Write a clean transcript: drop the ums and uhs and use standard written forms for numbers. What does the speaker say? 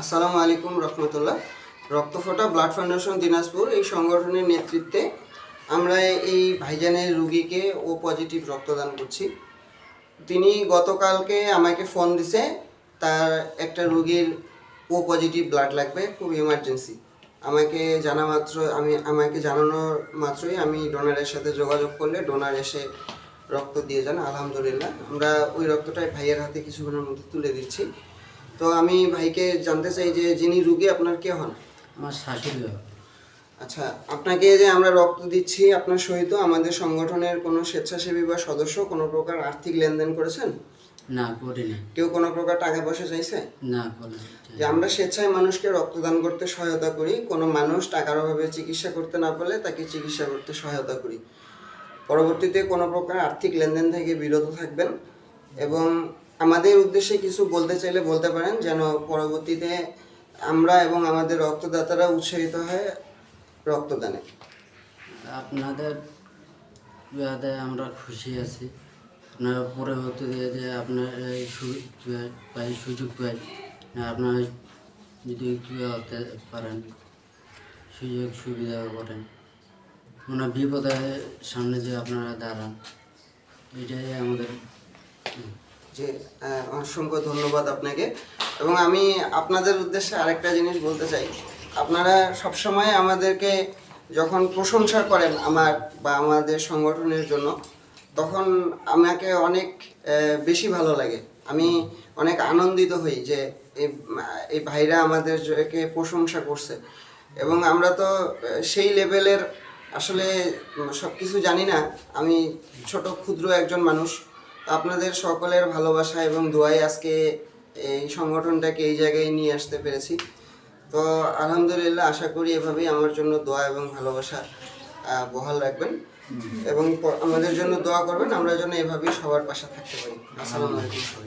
আসসালামু আলাইকুম রহমতুল্লাহ। রক্তফোঁটা blood foundation Dinajpur এই সংগঠনের নেতৃত্বে আমরা এই ভাইজানের রুগীকে ও পজিটিভ রক্তদান করছি। তিনি গতকালকে আমাকে ফোন দিছে, তার একটা রুগীর ও পজিটিভ ব্লাড লাগবে, খুব ইমার্জেন্সি। আমাকে জানানোর মাত্রই আমি ডোনারের সাথে যোগাযোগ করলে ডোনার এসে রক্ত দিয়ে যান। আলহামদুলিল্লাহ, আমরা ওই রক্তটাই ভাইয়ের হাতে কিছুক্ষণের মধ্যে তুলে দিচ্ছি। তো আমি ভাইকে জানতে চাই যে যিনি রুগী আপনার কে হন? আমার শাশুড়ি। আচ্ছা, আপনাকে যে আমরা রক্ত দিচ্ছি, আপনার সহিত আমাদের সংগঠনের কোনো স্বেচ্ছাসেবী বা সদস্য কোনো প্রকার আর্থিক লেনদেন করেছেন? না, করিনি। কেউ কোনো প্রকার টাকা পয়সা চাইছে? না, করিনি। যে আমরা স্বেচ্ছায় মানুষকে রক্তদান করতে সহায়তা করি, কোনো মানুষ টাকার অভাবে চিকিৎসা করতে না পারলে তাকে চিকিৎসা করতে সহায়তা করি। পরবর্তীতে কোনো প্রকার আর্থিক লেনদেন থেকে বিরত থাকবেন এবং আমাদের উদ্দেশ্যে কিছু বলতে চাইলে বলতে পারেন, যেন পরবর্তীতে আমরা এবং আমাদের রক্তদাতারা উৎসাহিত হয় রক্তদানে। আপনাদের বিয়াতে আমরা খুশি আছি। আপনারা পরবর্তীতে যে আপনার এই সুযোগ পাই, আপনারা যদি হতে পারেন, সুযোগ সুবিধা করেন, ওনার বিপদের সামনে যে আপনারা দাঁড়ান, এটাই আমাদের। যে অসংখ্য ধন্যবাদ আপনাকে। এবং আমি আপনাদের উদ্দেশ্যে আরেকটা জিনিস বলতে চাই, আপনারা সবসময় আমাদেরকে যখন প্রশংসা করেন আমার বা আমাদের সংগঠনের জন্য, তখন আমাকে অনেক বেশি ভালো লাগে। আমি অনেক আনন্দিত হই যে এই ভাইরা আমাদেরকে প্রশংসা করছে। এবং আমরা তো সেই লেভেলের আসলে সব কিছু জানি না, আমি ছোট ক্ষুদ্র একজন মানুষ। আপনাদের সকলের ভালোবাসা এবং দোয়ায় আজকে এই সংগঠনটাকে এই জায়গায় নিয়ে আসতে পেরেছি। তো আলহামদুলিল্লাহ, আশা করি এভাবেই আমার জন্য দোয়া এবং ভালোবাসা বহাল রাখবেন এবং আমাদের জন্য দোয়া করবেন, আমরা যেন এভাবেই সবার পাশে থাকতে পারি। আসসালামু আলাইকুম।